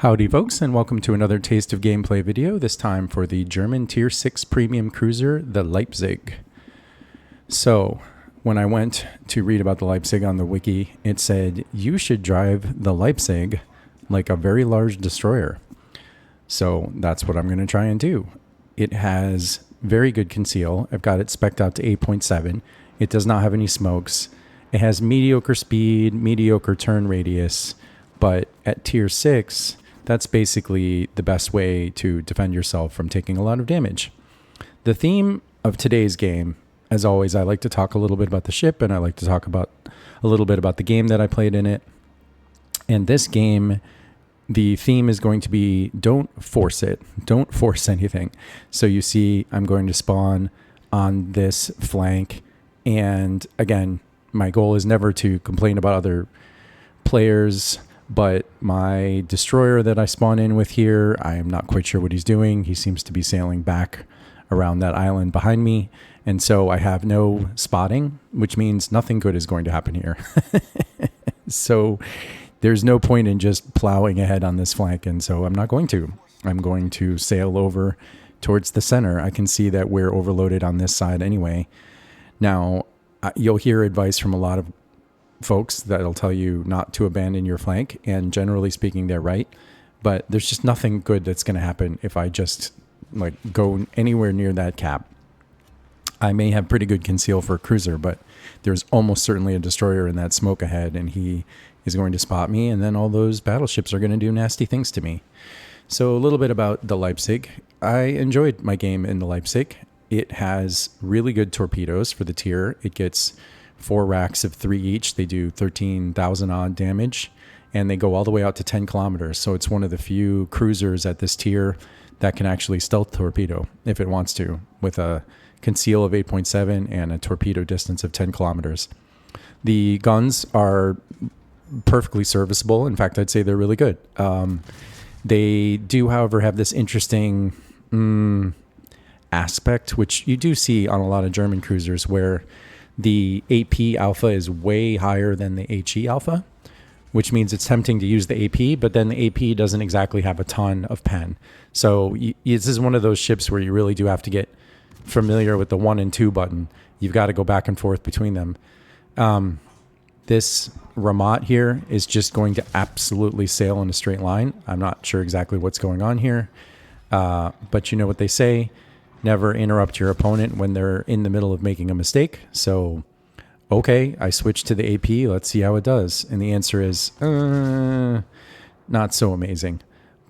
Howdy folks, and welcome to another Taste of Gameplay video, this time for the German Tier 6 premium cruiser, the Leipzig. So, when I went to read about the Leipzig on the wiki, it said, you should drive the Leipzig like a very large destroyer. So, that's what I'm going to try and do. It has very good conceal. I've got it spec'd out to 8.7. It does not have any smokes. It has mediocre speed, mediocre turn radius, but at Tier 6... that's basically the best way to defend yourself from taking a lot of damage. The theme of today's game, as always, I like to talk a little bit about the ship, and I like to talk about a little bit about the game that I played in it. And this game, the theme is going to be don't force it. Don't force anything. So you see I'm going to spawn on this flank. And again, my goal is never to complain about other players, but my destroyer that I spawn in with here, I am not quite sure what he's doing. He seems to be sailing back around that island behind me. And so I have no spotting, which means nothing good is going to happen here. So there's no point in just plowing ahead on this flank. And so I'm not going to. I'm going to sail over towards the center. I can see that we're overloaded on this side anyway. Now, you'll hear advice from a lot of folks that'll tell you not to abandon your flank, and generally speaking they're right, but there's just nothing good that's going to happen if I just go anywhere near that cap. I may have pretty good conceal for a cruiser, but there's almost certainly a destroyer in that smoke ahead, and he is going to spot me, and then all those battleships are going to do nasty things to me. So a little bit about the Leipzig. I enjoyed my game in the Leipzig. It has really good torpedoes for the tier. It gets 4 racks of 3 each. They do 13,000 odd damage, and they go all the way out to 10 kilometers. So it's one of the few cruisers at this tier that can actually stealth torpedo if it wants to, with a conceal of 8.7 and a torpedo distance of 10 kilometers. The guns are perfectly serviceable. In fact, I'd say they're really good. They do, however, have this interesting aspect, which you do see on a lot of German cruisers, where the AP alpha is way higher than the HE alpha, which means it's tempting to use the AP, but then the AP doesn't exactly have a ton of pen. So this is one of those ships where you really do have to get familiar with the 1 and 2 button. You've got to go back and forth between them. This Ramat here is just going to absolutely sail in a straight line. I'm not sure exactly what's going on here, but you know what they say. Never interrupt your opponent when they're in the middle of making a mistake. So, okay, I switched to the AP. Let's see how it does. And the answer is not so amazing.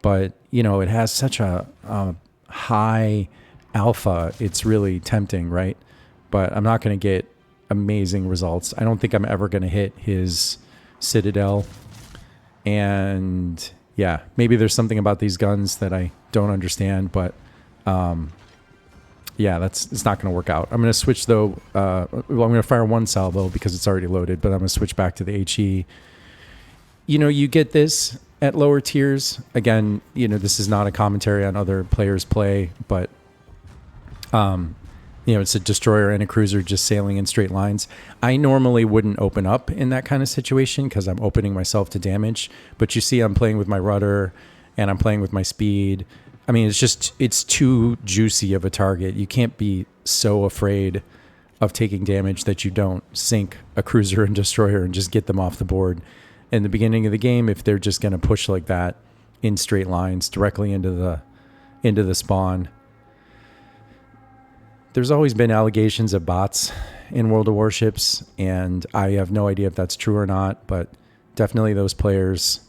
But, you know, it has such a high alpha. It's really tempting, right? But I'm not going to get amazing results. I don't think I'm ever going to hit his Citadel. And, yeah, maybe there's something about these guns that I don't understand, but... yeah, it's not going to work out. I'm going to switch, though. I'm going to fire 1 salvo because it's already loaded, but I'm going to switch back to the HE. You know, you get this at lower tiers. Again, you know, this is not a commentary on other players' play, but, you know, it's a destroyer and a cruiser just sailing in straight lines. I normally wouldn't open up in that kind of situation because I'm opening myself to damage. But you see I'm playing with my rudder and I'm playing with my speed. I mean, it's too juicy of a target. You can't be so afraid of taking damage that you don't sink a cruiser and destroyer and just get them off the board. In the beginning of the game, if they're just going to push like that in straight lines directly into the spawn. There's always been allegations of bots in World of Warships, and I have no idea if that's true or not, but definitely those players,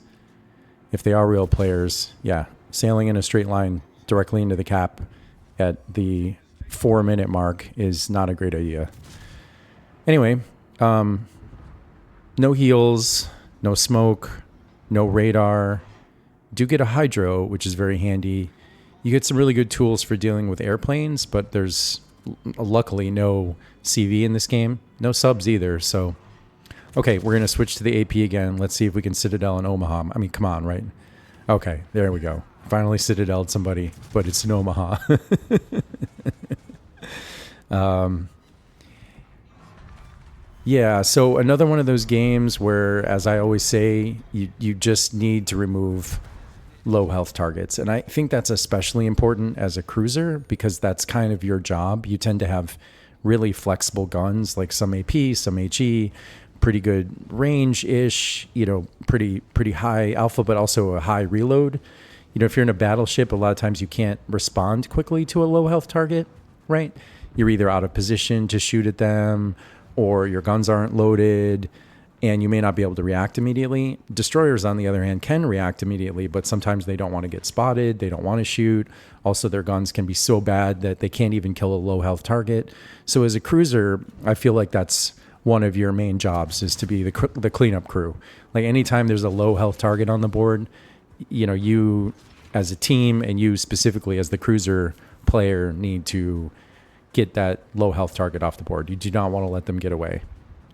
if they are real players, yeah, sailing in a straight line directly into the cap at the 4-minute mark is not a great idea. Anyway, no heals, no smoke, no radar. Do get a hydro, which is very handy. You get some really good tools for dealing with airplanes, but there's luckily no CV in this game. No subs either, so... Okay, we're going to switch to the AP again. Let's see if we can Citadel in Omaha. I mean, come on, right? Okay, there we go. Finally Citadel'd somebody, but it's in Omaha. Yeah, so another one of those games where, as I always say, you just need to remove low health targets. And I think that's especially important as a cruiser because that's kind of your job. You tend to have really flexible guns, like some AP, some HE, pretty good range-ish, pretty high alpha, but also a high reload. If you're in a battleship, a lot of times you can't respond quickly to a low health target, right? You're either out of position to shoot at them or your guns aren't loaded and you may not be able to react immediately. Destroyers, on the other hand, can react immediately, but sometimes they don't want to get spotted. They don't want to shoot. Also, their guns can be so bad that they can't even kill a low health target. So as a cruiser, I feel like that's one of your main jobs is to be the cleanup crew. Like anytime there's a low health target on the board, you as a team and you specifically as the cruiser player need to get that low health target off the board. You do not want to let them get away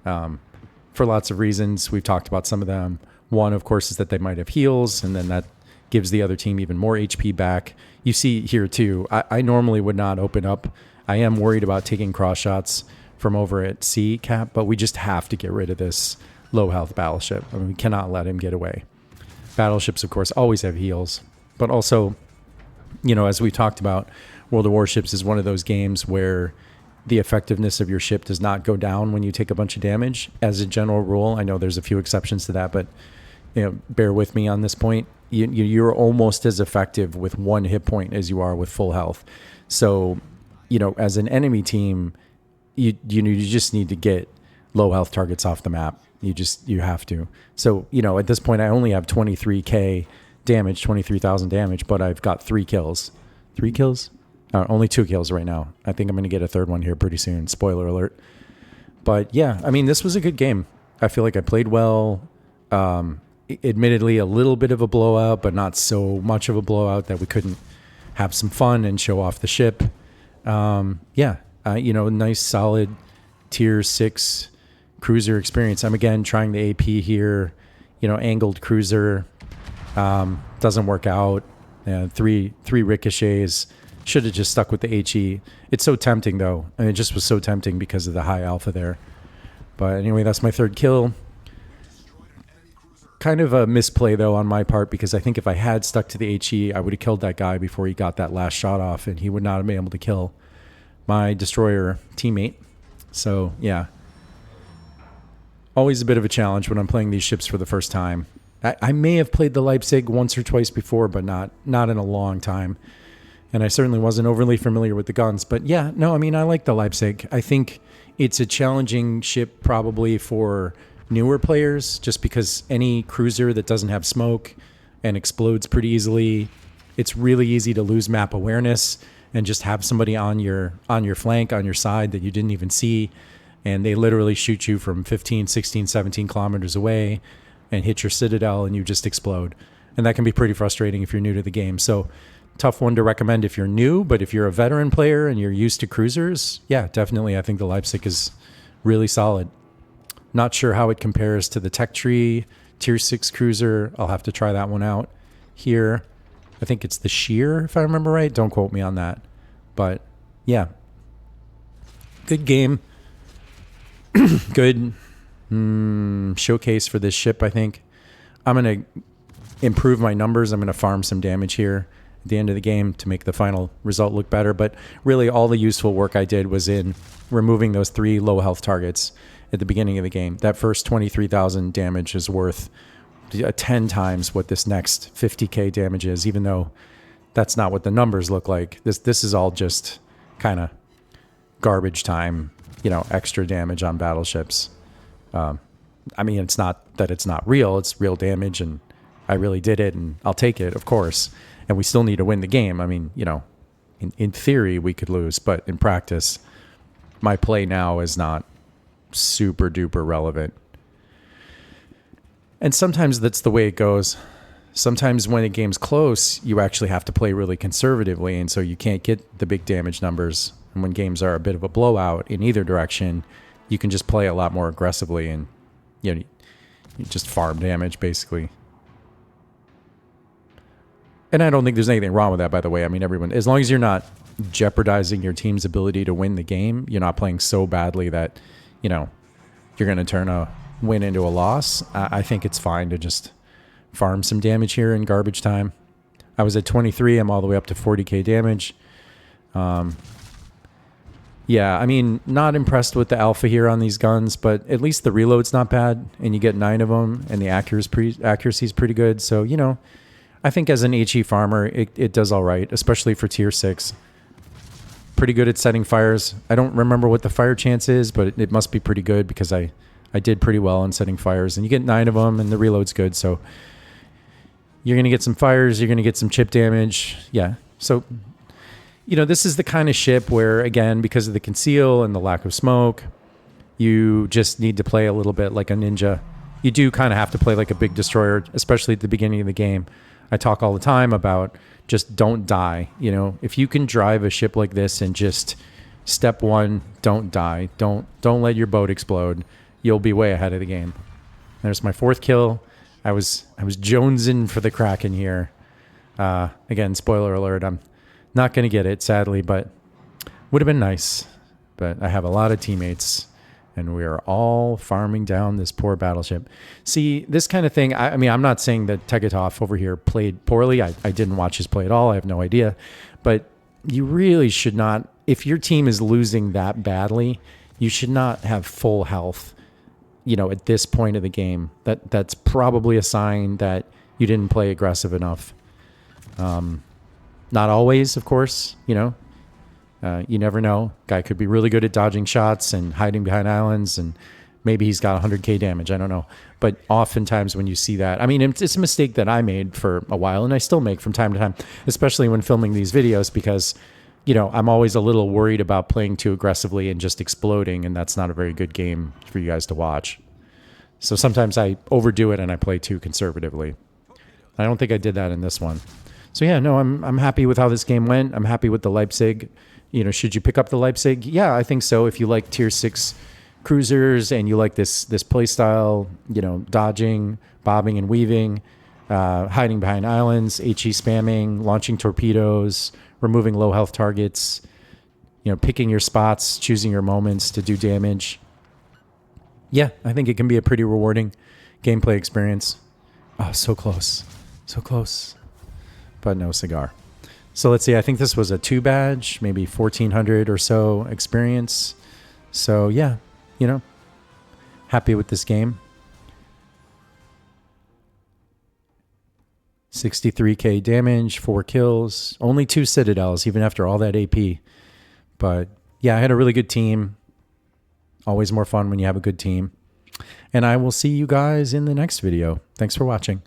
for lots of reasons. We've talked about some of them. One, of course, is that they might have heals, and then that gives the other team even more HP back. You see here too, I normally would not open up. I am worried about taking cross shots from over at C cap, but we just have to get rid of this low health battleship. I mean, we cannot let him get away. Battleships, of course, always have heals, but also, as we talked about, World of Warships is one of those games where the effectiveness of your ship does not go down when you take a bunch of damage. As a general rule, I know there's a few exceptions to that, but bear with me on this point. You're almost as effective with one hit point as you are with full health. So, as an enemy team, you just need to get low health targets off the map. You have to. So, at this point, I only have 23k damage, 23,000 damage, but I've got 3 kills. 3 kills? Only 2 kills right now. I think I'm going to get a third one here pretty soon. Spoiler alert. But yeah, I mean, this was a good game. I feel like I played well. Admittedly, a little bit of a blowout, but not so much of a blowout that we couldn't have some fun and show off the ship. Nice, solid tier 6 cruiser experience. I'm again trying the AP here. Angled cruiser doesn't work out. 3 ricochets. Should have just stuck with the HE. It's so tempting though. And it just was so tempting because of the high alpha there. But anyway, that's my 3rd kill. Kind of a misplay though on my part because I think if I had stuck to the HE, I would have killed that guy before he got that last shot off, and he would not have been able to kill my destroyer teammate. So yeah, always a bit of a challenge when I'm playing these ships for the first time. I may have played the Leipzig once or twice before, but not in a long time. And I certainly wasn't overly familiar with the guns. But yeah, no, I mean, I like the Leipzig. I think it's a challenging ship probably for newer players, just because any cruiser that doesn't have smoke and explodes pretty easily, it's really easy to lose map awareness and just have somebody on your flank, on your side that you didn't even see. And they literally shoot you from 15, 16, 17 kilometers away and hit your citadel and you just explode. And that can be pretty frustrating if you're new to the game. So tough one to recommend if you're new, but if you're a veteran player and you're used to cruisers, yeah, definitely. I think the Leipzig is really solid. Not sure how it compares to the Tech Tree Tier 6 cruiser. I'll have to try that one out here. I think it's the Sheer, if I remember right. Don't quote me on that. But yeah, good game. Good showcase for this ship, I think. I'm going to improve my numbers. I'm going to farm some damage here at the end of the game to make the final result look better. But really all the useful work I did was in removing those 3 low health targets at the beginning of the game. That first 23,000 damage is worth 10 times what this next 50k damage is, even though that's not what the numbers look like. This is all just kind of garbage time, extra damage on battleships. I mean, it's not that it's not real, it's real damage, and I really did it, and I'll take it, of course. And we still need to win the game. I mean, in theory we could lose, but in practice, my play now is not super duper relevant. And sometimes that's the way it goes. Sometimes when a game's close, you actually have to play really conservatively, and so you can't get the big damage numbers. And when games are a bit of a blowout in either direction, you can just play a lot more aggressively and you just farm damage basically. And I don't think there's anything wrong with that, by the way. I mean, everyone, as long as you're not jeopardizing your team's ability to win the game, you're not playing so badly that, you're going to turn a win into a loss. I think it's fine to just farm some damage here in garbage time. I was at 23. I'm all the way up to 40k damage. Yeah, I mean, not impressed with the alpha here on these guns, but at least the reload's not bad, and you get 9 of them, and the accuracy's pretty good. So, you know, I think as an HE farmer, it does all right, especially for tier 6. Pretty good at setting fires. I don't remember what the fire chance is, but it must be pretty good because I did pretty well on setting fires. And you get 9 of them, and the reload's good, so you're going to get some fires, you're going to get some chip damage. Yeah, so... You know, this is the kind of ship where, again, because of the conceal and the lack of smoke, you just need to play a little bit like a ninja. You do kind of have to play like a big destroyer, especially at the beginning of the game. I talk all the time about just don't die. You know, if you can drive a ship like this and just step 1, don't die. Don't let your boat explode. You'll be way ahead of the game. There's my 4th kill. I was jonesing for the Kraken here. Again, spoiler alert, I'm not going to get it, sadly, but would have been nice. But I have a lot of teammates, and we are all farming down this poor battleship. See, this kind of thing, I mean, I'm not saying that Tegetov over here played poorly. I didn't watch his play at all. I have no idea. But you really should not, if your team is losing that badly, you should not have full health, you know, at this point of the game. That's probably a sign that you didn't play aggressive enough. Not always, of course, you know. You never know. Guy could be really good at dodging shots and hiding behind islands, and maybe he's got 100k damage. I don't know. But oftentimes when you see that, I mean, it's a mistake that I made for a while, and I still make from time to time, especially when filming these videos, because, you know, I'm always a little worried about playing too aggressively and just exploding, and that's not a very good game for you guys to watch. So sometimes I overdo it and I play too conservatively. I don't think I did that in this one. So yeah, no, I'm happy with how this game went. I'm happy with the Leipzig. You know, should you pick up the Leipzig? Yeah, I think so. If you like tier 6 cruisers and you like this play style, you know, dodging, bobbing and weaving, hiding behind islands, HE spamming, launching torpedoes, removing low health targets, you know, picking your spots, choosing your moments to do damage. Yeah, I think it can be a pretty rewarding gameplay experience. Oh, so close. So close. But no cigar. So let's see. I think this was a 2 badge, maybe 1400 or so experience. So yeah, you know, happy with this game. 63k damage, 4 kills, only 2 citadels, even after all that AP. But yeah, I had a really good team. Always more fun when you have a good team. And I will see you guys in the next video. Thanks for watching.